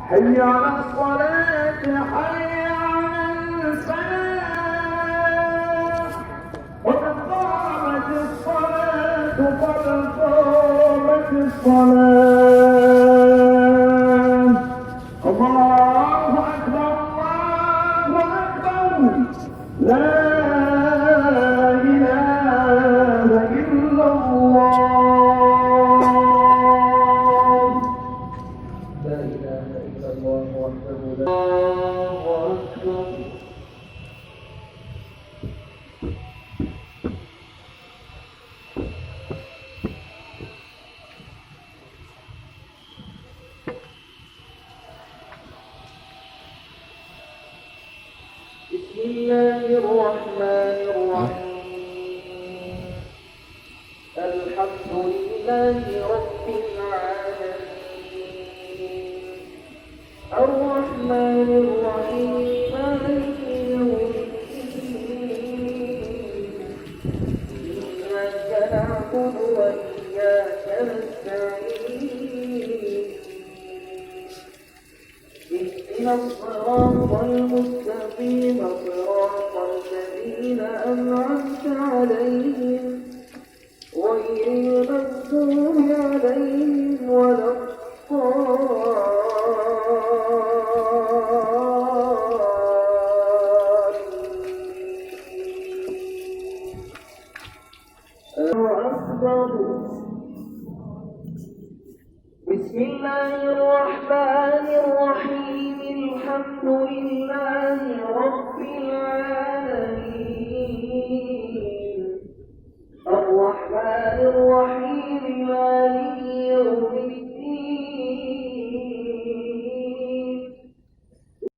حي على الصلاة حي على الفلاح قد قامت الصلاة قد قامت الصلاة الله أكبر الله أكبر لا إله إلا الله لا إله إلا الله وحده لا الله أكبر بسم الله الرحمن الرحيم الحمد لله رب العالمين الرحمن الرحيم مالك يوم الدين إياك نعبد وإياك نستعين اهدنا الصراط المستقيم صراط الذين أنعمت عليهم غير المغضوب عليهم ولا الضالين